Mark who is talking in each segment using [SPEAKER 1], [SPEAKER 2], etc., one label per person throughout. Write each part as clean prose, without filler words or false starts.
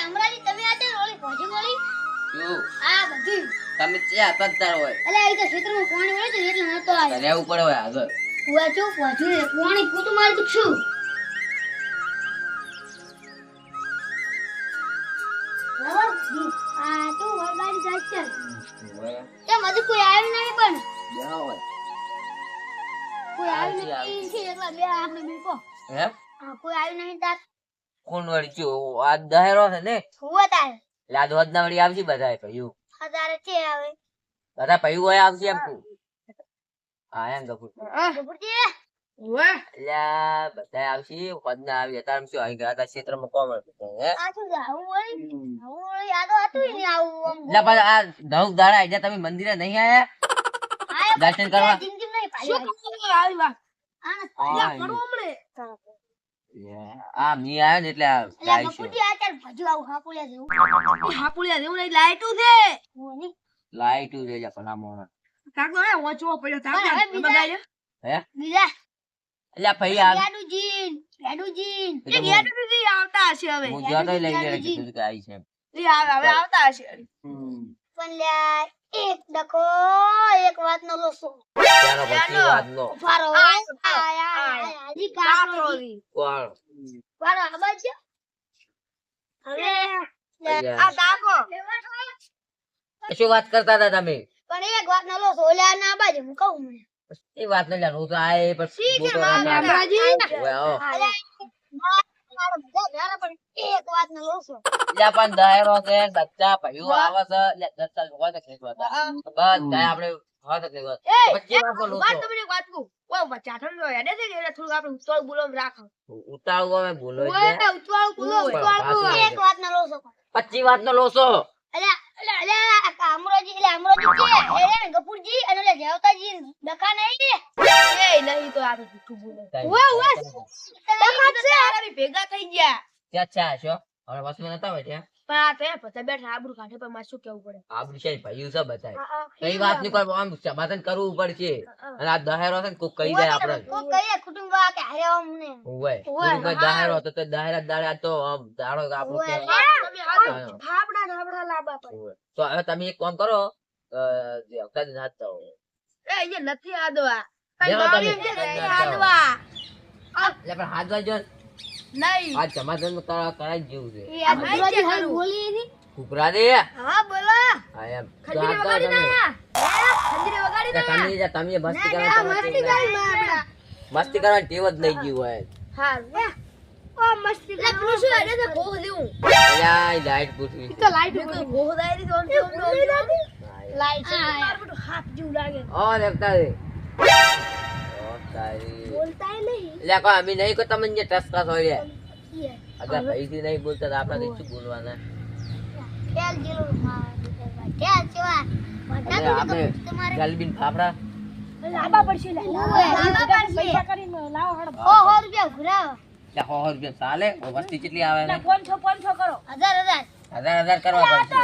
[SPEAKER 1] અમરાજી તમે આતે ઓલી ભોજી બોલી
[SPEAKER 2] શું
[SPEAKER 1] આ બધી
[SPEAKER 2] તમે ચા પત્તર હોય
[SPEAKER 1] અલે આ તો ક્ષેત્રમાં પાણી વળે છે એટલે નતો આવ્યો
[SPEAKER 2] રહેવું પડે હોય આગળ
[SPEAKER 1] હુઆ ચો ભોજી પાણી કૂતું મારી તો છું બરાબર આ તો વરબારી જાય છે કે મધુ કોઈ આવ્યું નહીં પણ
[SPEAKER 2] બેહો હોય
[SPEAKER 1] કોઈ આવ્યું નહીં છે એટલે બે આપણે બેકો
[SPEAKER 2] હે
[SPEAKER 1] હા કોઈ આવ્યું નહીં તાર
[SPEAKER 2] કોણ વળી ચો આ દહેરો છે ને
[SPEAKER 1] હુઆ તાર
[SPEAKER 2] લાદ વધના વળી આવશે બધાય પૈયું
[SPEAKER 1] હજારે છે આવે
[SPEAKER 2] બધા પૈયું હોય આવશે એમ તું હા એમ ગફુર
[SPEAKER 1] ગફુરજી હુઆ
[SPEAKER 2] લ્યા બધા આવશે વધના આવી તાર શું અહીં ગયા તા ક્ષેત્રમાં કોમ હે
[SPEAKER 1] આ શું જાવું હોય આવું હોય યાદ હતું ને આવું
[SPEAKER 2] લા પણ આ ધઉ દાડા આઈ તમે મંદિરે નહીં આયા
[SPEAKER 1] આયા
[SPEAKER 2] દર્શન કરવા
[SPEAKER 1] જિંદગી નહીં પાડી
[SPEAKER 3] આવી વાત
[SPEAKER 1] આના
[SPEAKER 3] પડો હમણે
[SPEAKER 2] આ મી આયો ને એટલે આ
[SPEAKER 1] એટલે
[SPEAKER 2] ગાય છે
[SPEAKER 1] ગફુરજી આ તાર ભજુ આવું હાપુલ્યા જેવું
[SPEAKER 3] હાપુલિયા જેવું નહીં લાઈટું છે
[SPEAKER 1] હોની
[SPEAKER 2] લાઈટ ઉડે જા ભલા મોણા
[SPEAKER 3] કાકો એ ઓચો પડ્યો
[SPEAKER 1] પણ હવે
[SPEAKER 3] તાકો બગાડ્યો
[SPEAKER 2] હે
[SPEAKER 1] બીજા
[SPEAKER 2] એટલે ભઈ આ
[SPEAKER 1] ગાડુજીન
[SPEAKER 3] એ ગેટ સુધી આવતા હશે હવે
[SPEAKER 2] હું જોતો લઈ લે કીધું કે આવી છે એમ.
[SPEAKER 3] એ હવે આવતા હશે
[SPEAKER 1] પણ લ્યા એક ડકો એક વાત નો લોસો
[SPEAKER 2] ત્યાંનો પછી વાત નો
[SPEAKER 1] ફારો આયા હજી કાતરો
[SPEAKER 3] કાતરોલી
[SPEAKER 2] કોણ
[SPEAKER 1] ફારો ખબર છે હવે
[SPEAKER 3] આ તાકો
[SPEAKER 2] શું વાત કરતા હતા તમે
[SPEAKER 1] પણ એક વાત નો લોસો ઓલા ના બાજુ હું કહું મને
[SPEAKER 2] એ વાત ન જાણું હું તો આય પણ મોટો રાજા
[SPEAKER 3] બાબાજી
[SPEAKER 2] ઓય આવો
[SPEAKER 1] અલે મારા બધા ગારા પણ એક વાત નો લોસો
[SPEAKER 2] લ્યા પણ દાયરો છે બચ્ચા ભયું આવે છે લ્યા દત્તા હોય તો ખેતવા હતા બધા આપણે હોય તો ખેતવા પછી વાત નો
[SPEAKER 3] વાત
[SPEAKER 2] લોસો
[SPEAKER 3] તમને વાત કહું ઓ બચ્ચા થમ નો યાદ છે કે એટલે થોડું આપણે ઉતવાળ બોલમ રાખો
[SPEAKER 2] ઉતાળું અમે બોલો
[SPEAKER 3] ઓય
[SPEAKER 2] છે
[SPEAKER 3] ઉતવાળ બોલો
[SPEAKER 1] એક વાત નો લોસો
[SPEAKER 2] પછી વાત નો લોસો
[SPEAKER 1] અલે અમરોજી છે એને ગફુરજી અને ઓલા જેવતાજી ડકા નહીં
[SPEAKER 3] એ નહીં તો આ તો જૂઠું બોલે
[SPEAKER 1] ઓય
[SPEAKER 3] તમે ભેગા થઈ ગયા
[SPEAKER 2] ત્યાં ચા છો હવે વસમાં નતા હોય ત્યાં
[SPEAKER 3] પણ આ તો પછી બેઠા આબરૂ કાઢે પણ મારે શું કેવું પડે
[SPEAKER 2] આબરૂ છે ભયું છે બતાય કઈ વાત ની કોઈ આમ સમાધાન કરવું પડશે અને આ દહેરો છે ને કોઈ કહી જાય આપણે
[SPEAKER 1] કો કહીએ કુટુંબ વા કે હારે અમને
[SPEAKER 2] ઓય કોઈ દહેરો તો દહેરા દાડે આ તો આમ દાડો આપણો કે
[SPEAKER 3] તમે ફાફડા લાંબા પડે
[SPEAKER 2] ઓય. તો હવે તમે એક કામ કરો જે વખત ના તો
[SPEAKER 3] એ અહીંયા નથી આદવા
[SPEAKER 2] બેહો તમે.
[SPEAKER 3] આદવા
[SPEAKER 2] એટલે પણ હાથ વાજો
[SPEAKER 3] નહીં
[SPEAKER 2] આ સમાધાન નું કરાય જેવું છે
[SPEAKER 1] આ ગફુરજી હાલ બોલી ની
[SPEAKER 2] કુકરા દે
[SPEAKER 3] હા બોલો
[SPEAKER 2] આ એમ તો
[SPEAKER 3] ખંજરી
[SPEAKER 2] આ
[SPEAKER 3] વગાડી
[SPEAKER 2] તમે
[SPEAKER 3] ના ખંજરી વગાડી ના
[SPEAKER 2] તમે મસ્તી કરો
[SPEAKER 1] મસ્તી કરી મારા
[SPEAKER 2] મસ્તી કરવાની ટેવ જ નહીં ગયું હોય
[SPEAKER 3] હા ઓ મસ્તી લે તું શું એને તો ગોહ દેવું
[SPEAKER 2] અલ્યા એ લાઈટ પૂછવી
[SPEAKER 3] તો લાઈટ તો ગોહ દાયરી તો ઓમ લાઈટ માર બધું હાથ જેવું લાગે
[SPEAKER 2] ઓ દેખતા રે ઓ તારી
[SPEAKER 3] બોલતાય નહીં
[SPEAKER 2] લે કો અમે નહીં કો તમને જે ટસકા હોય અગર ભાઈ થી નહીં બોલતા તો આપણે શું બોલવાના
[SPEAKER 1] ખેલ જેલું ખેલ જેવા
[SPEAKER 2] અરે આપણે ગલબીન ફાફડા
[SPEAKER 3] લાંબા પડશે લે
[SPEAKER 1] લાંબા પડશે.
[SPEAKER 3] પૈસા કરીને લાવો હડ
[SPEAKER 1] ઓ રૂપિયા ઘુરાવો
[SPEAKER 2] ત્યાં 100 રૂપિયા ચાલે ઓ વસ્તી કેટલી આવે ને
[SPEAKER 3] 500 કરો
[SPEAKER 1] 1000
[SPEAKER 2] 1000 કરવા પડશે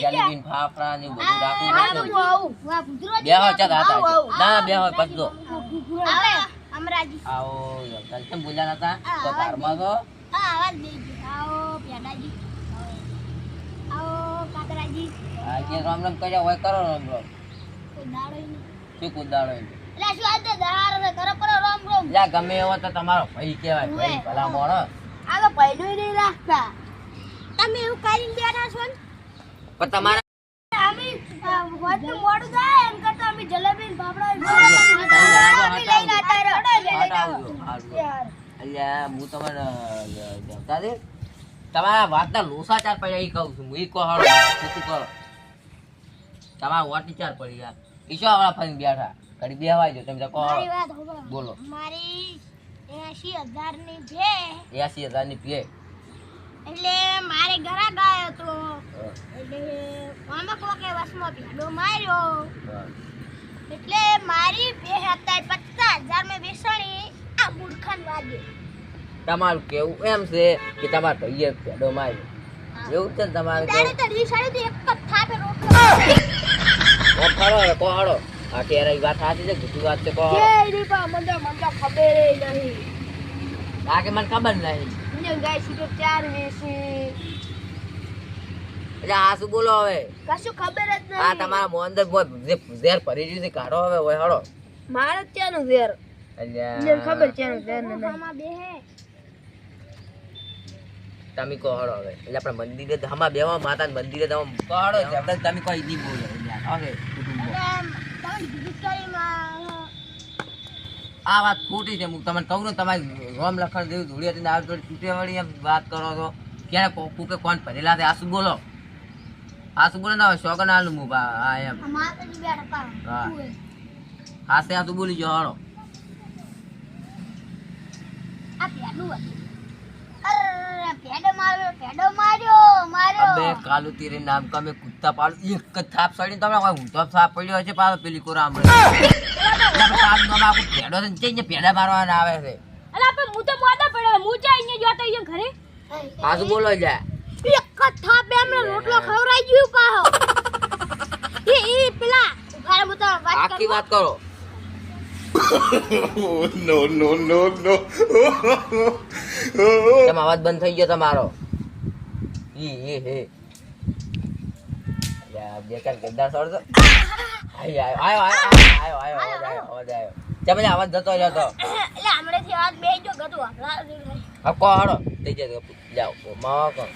[SPEAKER 3] હજાર
[SPEAKER 2] ગલબીન ફાફડા ને એવું બધું રાખવું પડશે
[SPEAKER 3] આવું
[SPEAKER 1] વાહ ભૂતરો
[SPEAKER 2] બે હોય ચાલ હાથ આવજો. ના બે હોય પછો
[SPEAKER 1] આવે અમરાજી
[SPEAKER 2] આવો યાર તમે બોલ્યા નતા તો ઘરમાં તો
[SPEAKER 1] હા આવાજ દેજો આવો પ્યાડાજી આવો કાકરાજી
[SPEAKER 2] આ જે રામ રામ કર્યા હોય કરો રામ રામ
[SPEAKER 1] કોઈ દાડો નહીં
[SPEAKER 2] શું કુદાડો એમ
[SPEAKER 1] એટલે શું આજે દહાર રે કરો કરો રામ રામ
[SPEAKER 2] લ્યા ગમે એવો તો તમારો ભાઈ કહેવાય ભાઈ ભલા મોણો
[SPEAKER 3] આ તો પૈડું નહીં રાખતા
[SPEAKER 1] તમે એવું કરીને બેઠા છો ને
[SPEAKER 2] પણ તમારે
[SPEAKER 1] અમે વધુ મોડું થાય એમ કરતા અમે જલેબી ને ફાફડા
[SPEAKER 2] અલ્યા હું તમને જમતા દે તમારા વાતના લોસા ચાર પડ્યા ઈ કહું છું હું ઈ કહો હાલો શું કરો તમારા વાટી ચાર પડી યાર ઈશો આવડા ફરીને બેઠા ઘડી બેહવાય જો તમે કહો
[SPEAKER 1] મારી વાત સાંભળો.
[SPEAKER 2] બોલો
[SPEAKER 1] મારી 80,000 ની છે
[SPEAKER 2] 80,000 ની પીએ
[SPEAKER 1] એટલે મારે ઘરા ગાયો તો એટલે મામા કોકે વસમાં ભેડો માર્યો એટલે મારી 50,000 મેં બેસણી આ મૂર્ખન વાગે
[SPEAKER 2] તમારું કેવું એમ છે કે તમારા ભાઈએ પેડો માર્યો એવું છે ને તમારે
[SPEAKER 1] તારે તો રીસાડી તો એક જ થાપે રોટલો
[SPEAKER 2] કોહાડો કોહાડો આ કેરા વાત સાચી છે જુઠી વાત છે કોહાડો
[SPEAKER 3] એ રી પા મંદા ખબર નહીં
[SPEAKER 2] આ કે મને ખબર નહીં
[SPEAKER 1] મને
[SPEAKER 3] ઇન્ડિયન ગાય સીટો 4 વેસી
[SPEAKER 2] એટલે આ શું બોલો હવે
[SPEAKER 3] કશું ખબર જ
[SPEAKER 2] આ
[SPEAKER 3] નહીં
[SPEAKER 2] તમારા મોંદર જે ઝેર ભરી રહ્યું છે કાઢો હવે ઓય હળો
[SPEAKER 3] મારે ત્યાંનું વેર
[SPEAKER 2] અલ્યા
[SPEAKER 3] ઇન્ડિયન ખબર ત્યાંનું વેર ને નહીં
[SPEAKER 1] આમાં બેહે
[SPEAKER 2] તમે કહો હળો હવે એટલે આપણે મંદિરે હમા બેવા માતા મંદિરે તમે કહો હળો જબરદસ્ત તમે કોઈ નહીં બોલો ઓકે કુટુંબો
[SPEAKER 1] તમે ભીતરીમાં
[SPEAKER 2] આ વાત ખોટી છે હું તમને કહું ને તમારી રોમ લખણ જેવું ધૂળી હતી ને આ જોડે તૂટે વળી એમ વાત કરો છો ક્યારે કુકે કોણ ભરેલા છે આ શું બોલો ને હવે શોગન આલું હું હા એમ
[SPEAKER 1] માતાજી બેઠા
[SPEAKER 2] હા
[SPEAKER 1] પાવ
[SPEAKER 2] હાસે આ શું બોલી જો હળો
[SPEAKER 1] આ પેડું અરે પેડો માર્યો
[SPEAKER 2] અબે કાલુ તેરે નામ કા મેં કુત્તા પાડું એક જ થાપ સડીને તમને કોઈ ઊંધો થાપ પડ્યો છે પાછો પેલી કોરા આંબળે તારું નામ આખું પેડો છે ને પેડા મારવાના આવે છે
[SPEAKER 3] અલા પણ હું તો મોડા પડ્યો હું જાય અહીંયા જોતો અહીંયા ઘરે
[SPEAKER 2] આ શું બોલો જા
[SPEAKER 3] એક જ થાપે અમને રોટલો ખવરાઈ ગયું કાહો એ પેલા ઉભા રહો તો વાત
[SPEAKER 2] આખી વાત કરો
[SPEAKER 4] no.
[SPEAKER 2] તમે અવાજ બંધ થઈ ગયો તમારો ઈ હે યા બેકાર ગદ્દાર છોડજો આયો તમે અવાજ જતો જતો
[SPEAKER 3] એટલે હમણાંથી વાત બેજો ગતું આપલા
[SPEAKER 2] હા કો હાડો થઈ જાય જાઓ માવા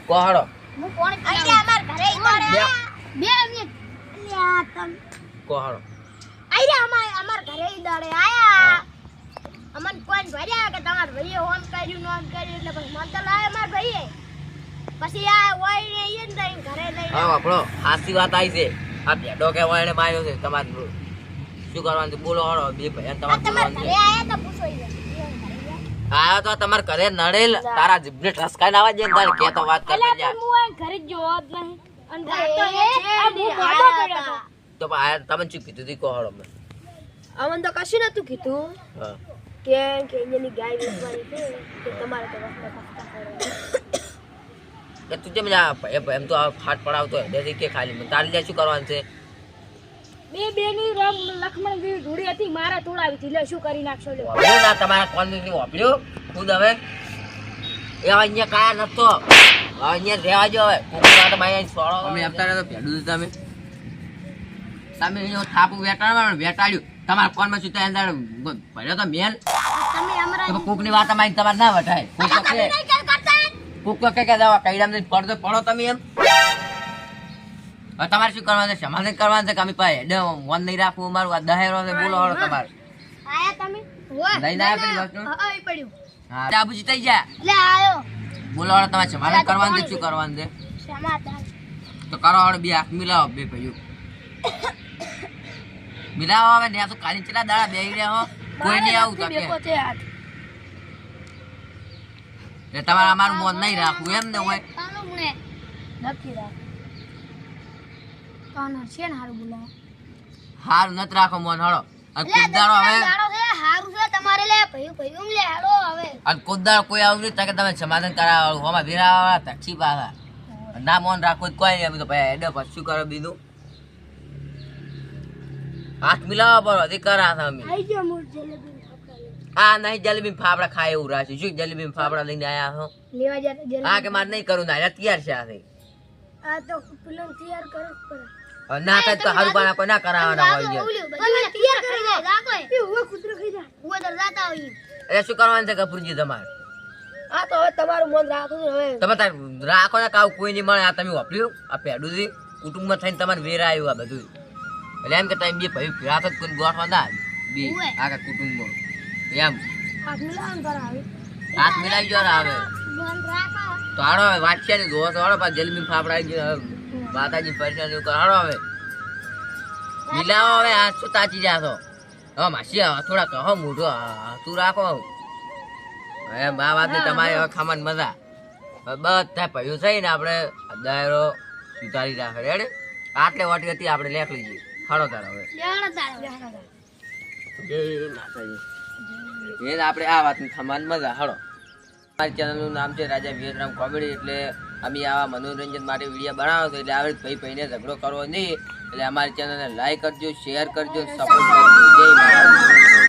[SPEAKER 2] કો હાડો
[SPEAKER 1] હું કોણ
[SPEAKER 3] આઈ અમાર ઘરે ઈદાડે
[SPEAKER 1] બે મિનિટ લ્યા તમ
[SPEAKER 2] કો હાડો
[SPEAKER 3] આઈ અમાર ઘરે ઈદાડે આયા અમન કોણ ભર્યા કે તમાર ભાઈએ ઓન કર્યું નોન કર્યું એટલે પછી મન તો લાય અમાર ભાઈએ પછી આ ઓય ને ઈ ને તઈ ઘરે લઈ
[SPEAKER 2] હા આપણો સાચી વાત આવી છે આ ભેડો કે વાળે માર્યો છે તમારે શું કરવાનું છે બોલો હાડો બે ભાઈ તમારે
[SPEAKER 3] તમાર
[SPEAKER 2] બોલવાનું
[SPEAKER 3] ઘરે
[SPEAKER 2] છે
[SPEAKER 3] આયા તો પૂછો ઈ
[SPEAKER 2] આયો તો તમારે ઘરે નડેલ તારા જીભને ઠસકાઈને આવા જે તારે કે તો વાત કરતા જા
[SPEAKER 3] હું ઘરે જોવા જ નહીં અને ઘરે તો
[SPEAKER 1] એ
[SPEAKER 3] આ હું મોડો પડ્યો
[SPEAKER 2] તો આ તમે શું કીધું તી કો હાડો મેં
[SPEAKER 3] અમન તો કશું નતું કીધું
[SPEAKER 2] હા
[SPEAKER 3] કે અહીંયાની ગાય વેચવાની છે કે તમારે તો રસ્તે કસ્તા કરે
[SPEAKER 2] કે તું જેમ જા એમ તો આ ફાટ પડાવતો હોય દેખી કે ખાલી મને તારી જા શું કરવાનું છે
[SPEAKER 3] બેની રમ લખમણ જેવી ધૂળી હતી મારા તોડાવી હતી લે શું કરી નાખશો લે
[SPEAKER 2] વાપર્યું ના તમારા કોલની વાપર્યું ખુદ હવે એ અહીંયા કાયા નતો અહીંયા રહેવા જો હવે કોકરા તો માયા છોડો અમે આપતા તો ભેડું તમે અહીંયા થાપું વેટાડ્યું તમારા કોનમાં શું ત્યાં અંદર ભર્યો તો મેલ
[SPEAKER 1] તમે અમારા
[SPEAKER 2] કોકની વાત અમારી તમારે ના વટાય કોક તો કે દવા કઈડામાં પડતો પડો તમે એમ હવે તમારે શું કરવાનું છે સમાધાન કરવાનું છે કે અમે પાસે મન નહીં રાખવું અમારું આ દહેરો છે બોલો હળો તમારે
[SPEAKER 1] આયા તમે
[SPEAKER 2] લઈને આવ્યા પેલી વસ્તુ
[SPEAKER 3] હા ઈ પડ્યું
[SPEAKER 2] હા ચાબુજી થઈ જાય
[SPEAKER 1] લે આયો
[SPEAKER 2] બોલો હળો તમારે સમાધાન કરવાનું છે શું કરવાનું છે
[SPEAKER 1] સમાધાન
[SPEAKER 2] તો કરો હળો બે હાથ મિલાવો બે ભાઈઓ મિલાવો હવે ને તો કાલી ચેલા દાડા બેહી રહ્યા હો કોઈ નહીં આવું તો કે એટલે તમારે અમારું મન નહીં રાખવું એમ ને હોય
[SPEAKER 1] કાનો ગુણે
[SPEAKER 3] નક્કી રાખ
[SPEAKER 1] કાનો છે ને હારું બોલાવો
[SPEAKER 2] હારું નથી રાખો મન હળો અને કુદાડો હવે
[SPEAKER 1] દાડો છે હારું છે તમારે લે ભયું લે હાલો હવે
[SPEAKER 2] અને કુદાડો કોઈ આવું નહીં કે તમે સમાધાન કરાવો હોમાં ભેરા તક્ષી પાછા ના મન રાખો તો કોઈ નહીં અમે તો ભાઈ એડે પછી શું કરો બીજું હાથ મિલાવો બરો હજી કરા હતા અમે
[SPEAKER 3] આઈ ગયો મૂળ જલેબી ખાપડા
[SPEAKER 2] આ નહીં જલેબી ફાફડા ખાય એવું રાખ્યું શું જલેબી ફાફડા લઈને આયા છો
[SPEAKER 3] લેવા જાય જલેબી
[SPEAKER 2] હા કે મારે નહીં કરું ના તૈયાર છે આ થઈ
[SPEAKER 3] આ તો પેલો તૈયાર કરો પડે
[SPEAKER 2] હવે ના થાય તો હારું પાના કોઈ ના કરાવવાના હોય છે
[SPEAKER 1] તમે તૈયાર કરી દો રાખો
[SPEAKER 3] એ હુએ કૂતરો ખાઈ જા
[SPEAKER 1] હું તો જાતા હોય
[SPEAKER 2] એટલે શું કરવાનું છે કપૂરજી તમારે
[SPEAKER 3] આ તો હવે તમારું મન રાખો હવે
[SPEAKER 2] તમે તાર રાખો ને કાવ કોઈ નહીં મળે આ તમે વાપર્યું આ પેડું થી કુટુંબમાં થઈને તમારે વેરા આવ્યું આ બધું એટલે એમ કે તમે બે ભાઈ ભેળા તો કોઈ ગોઠવા ના બે આખા કુટુંબમાં એમ
[SPEAKER 3] હાથ મિલાન કરાવે
[SPEAKER 2] હાથ મિલાઈ ગયો ને હવે
[SPEAKER 1] મન રાખો
[SPEAKER 2] તો હાડો હવે વાંચ્યા ને જોવો તો હાડો પાછા જલેબી ફાફડા આવી ગયો માતાજી પરેશાન એવું હાડો હવે મિલાવો હવે આ શું તાચી જાશો હવે માસી થોડા કહો મોઢું તું રાખો એમ આ વાત તમારી હવે ખાવાની મજા હવે બધા પૈયું થઈને આપણે દાયરો સુધારી રાખે રેડે આટલે વાટી હતી આપણે લેખ લીધી હાડો તાર હવે
[SPEAKER 1] લેવાનો તારો
[SPEAKER 2] જય માતાજી એ આપણે આ વાતની ખાવાની મજા હાડો અમારી ચેનલનું નામ છે રાજા વિયતરામ કોમેડી એટલે અમે આવા મનોરંજન માટે વિડીયો બનાવો છો એટલે આવે ભાઈ ભાઈને ઝઘડો કરવો નહીં એટલે અમારી ચેનલને લાઈક કરજો શેર કરજો સપોર્ટ કરજો જય માતાજી